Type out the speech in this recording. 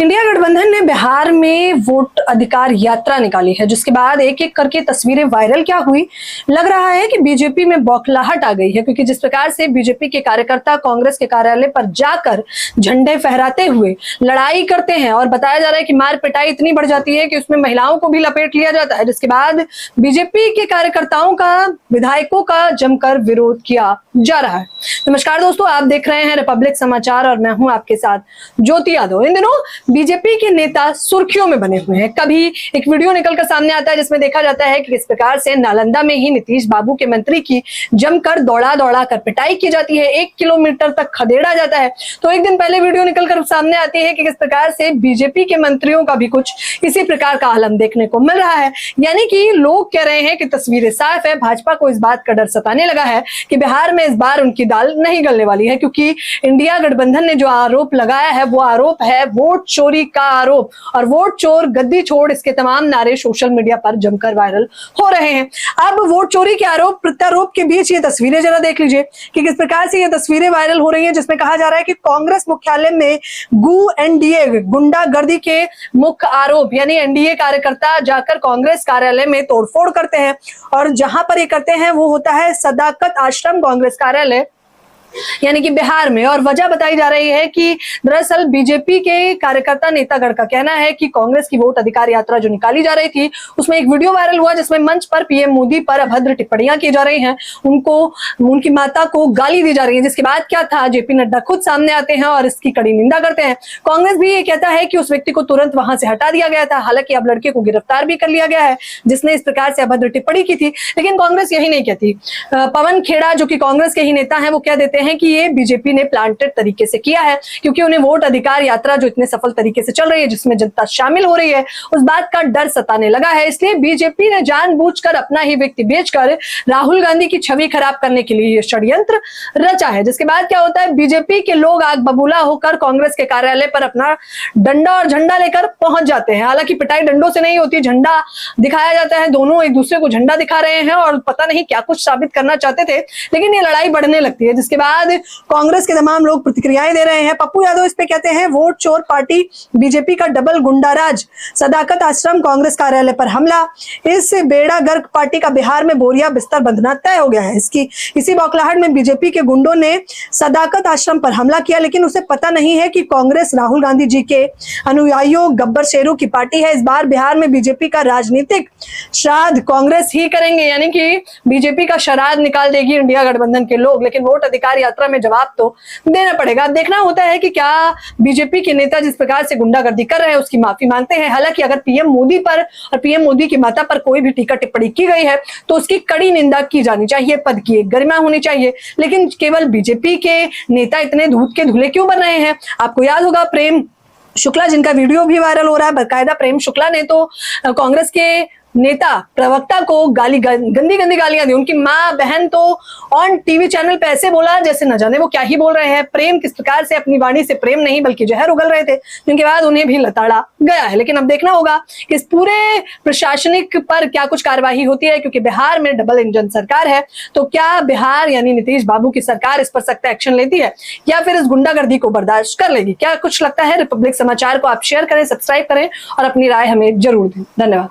India गठबंधन ने बिहार में वोट अधिकार यात्रा निकाली है, जिसके बाद एक एक करके तस्वीरें वायरल क्या हुई। लग रहा है कि बीजेपी में बौखलाहट आ गई है, क्योंकि जिस प्रकार से बीजेपी के कार्यकर्ता कांग्रेस के कार्यालय पर जाकर झंडे फहराते हुए लड़ाई करते हैं और बताया जा रहा है कि मार पिटाई इतनी बढ़ जाती है कि उसमें महिलाओं को भी लपेट लिया जाता है, जिसके बाद बीजेपी के कार्यकर्ताओं का, विधायकों का जमकर विरोध किया जा रहा है। नमस्कार दोस्तों, आप देख रहे हैं रिपब्लिक समाचार और मैं हूं आपके साथ ज्योति यादव। इन दिनों बीजेपी के नेता सुर्खियों में बने हुए हैं। कभी एक वीडियो निकलकर सामने आता है जिसमें देखा जाता है कि किस प्रकार से नालंदा में ही नीतीश बाबू के मंत्री की जमकर दौड़ा दौड़ा कर पिटाई की जाती है, 1 किलोमीटर तक खदेड़ा जाता है। तो एक दिन पहले वीडियो निकलकर सामने आती है कि किस प्रकार से बीजेपी के मंत्रियों का भी कुछ इसी प्रकार का आलम देखने को मिल रहा है। यानी कि लोग कह रहे हैं कि तस्वीरें साफ है, भाजपा को इस बात का डर सताने लगा है कि बिहार में इस बार उनकी दाल नहीं गलने वाली है, क्योंकि इंडिया गठबंधन ने जो आरोप लगाया है वो आरोप है वोट चोरी का आरोप। और वोट चोर गद्दी छोड़, इसके तमाम नारे सोशल मीडिया पर जमकर वायरल हो रहे हैं। अब वोट चोरी के आरोप प्रत्यारोप के बीच ये तस्वीरें जरा देख लीजिए कि किस प्रकार से ये तस्वीरें वायरल हो रही हैं, जिसमें कहा जा रहा है कि कांग्रेस मुख्यालय में एनडीए गुंडागर्दी के मुख्य आरोप, यानी एनडीए कार्यकर्ता जाकर कांग्रेस कार्यालय में तोड़फोड़ करते हैं और जहां पर ये करते हैं वो होता है सदाकत आश्रम कांग्रेस कार्यालय, यानी कि बिहार में। और वजह बताई जा रही है कि दरअसल बीजेपी के कार्यकर्ता नेतागण का कहना है कि कांग्रेस की वोट अधिकार यात्रा जो निकाली जा रही थी उसमें एक वीडियो वायरल हुआ जिसमें मंच पर पीएम मोदी पर अभद्र टिप्पणियां की जा रही हैं, उनको, उनकी माता को गाली दी जा रही है। जिसके बाद क्या था, जेपी नड्डा खुद सामने आते हैं और इसकी कड़ी निंदा करते हैं। कांग्रेस भी ये कहता है कि उस व्यक्ति को तुरंत वहां से हटा दिया गया था। हालांकि अब लड़के को गिरफ्तार भी कर लिया गया है जिसने इस प्रकार से अभद्र टिप्पणी की थी, लेकिन कांग्रेस यही नहीं कहती। पवन खेड़ा जो कि कांग्रेस के ही नेता है वो कह देते हैं कि ये बीजेपी ने प्लांटेड तरीके से किया है, क्योंकि उन्हें वोट अधिकार यात्रा जो इतने सफल तरीके से चल रही है, जिसमें जनता शामिल हो रही है, उस बात का डर सताने लगा है। इसलिए बीजेपी ने जानबूझकर अपना ही व्यक्ति बेचकर राहुल गांधी की छवि खराब करने के लिए यह षड्यंत्र रचा है। जिसके बाद क्या होता है, बीजेपी के लोग आग बबूला होकर कांग्रेस के कार्यालय पर अपना डंडा और झंडा लेकर पहुंच जाते हैं। हालांकि पिटाई डंडों से नहीं होती, झंडा दिखाया जाता है, दोनों एक दूसरे को झंडा दिखा रहे हैं और पता नहीं क्या कुछ साबित करना चाहते थे, लेकिन ये लड़ाई बढ़ने लगती है। जिसके बाद कांग्रेस के तमाम लोग प्रतिक्रियाएं दे रहे हैं। पप्पू यादव इस पे कहते हैं वोट चोर पार्टी, बीजेपी का डबल गुंडाराज, सदाकत आश्रम कांग्रेस कार्यालय पर हमला, इस बेड़ा गर्क पार्टी का बिहार में बोरिया बिस्तर बंधना तय हो गया है। इसी बौखलाहट में बीजेपी के गुंडों ने सदाकत आश्रम पर हमला किया, लेकिन उसे पता नहीं है कि कांग्रेस राहुल गांधी जी के अनुयायियों, गब्बर शेरों की पार्टी है। इस बार बिहार में बीजेपी का राजनीतिक श्राद्ध कांग्रेस ही करेंगे, यानी कि बीजेपी का श्राद्ध निकाल देगी इंडिया गठबंधन के लोग। लेकिन वोट अधिकार यात्रा में जवाब तो देना पड़ेगा। अब देखना होता है कि क्या बीजेपी के नेता जिस प्रकार से गुंडागर्दी कर रहे हैं उसकी माफी मांगते हैं। हालांकि अगर पीएम मोदी पर और पीएम मोदी की माता पर कोई भी टीका टिप्पणी की गई है तो उसकी कड़ी निंदा की जानी चाहिए, पद की एक गरिमा होनी चाहिए। लेकिन केवल बीजेपी के नेता इतने दूध के धुले क्यों बन रहे हैं? आपको याद होगा प्रेम शुक्ला, जिनका वीडियो भी वायरल हो रहा है, बकायदा प्रेम शुक्ला ने तो कांग्रेस के नेता प्रवक्ता को गंदी गालियां दी। उनकी माँ बहन तो ऑन टीवी चैनल पे ऐसे बोला जैसे न जाने वो क्या ही बोल रहे हैं। प्रेम किस प्रकार से अपनी वाणी से प्रेम नहीं बल्कि जहर उगल रहे थे, जिनके बाद उन्हें भी लताड़ा गया है। लेकिन अब देखना होगा कि इस पूरे प्रशासनिक पर क्या कुछ कार्यवाही होती है, क्योंकि बिहार में डबल इंजन सरकार है। तो क्या बिहार यानी नीतीश बाबू की सरकार इस पर सख्त एक्शन लेती है या फिर इस गुंडागर्दी को बर्दाश्त कर लेगी? क्या कुछ लगता है? रिपब्लिक समाचार को आप शेयर करें, सब्सक्राइब करें और अपनी राय हमें जरूर दें। धन्यवाद।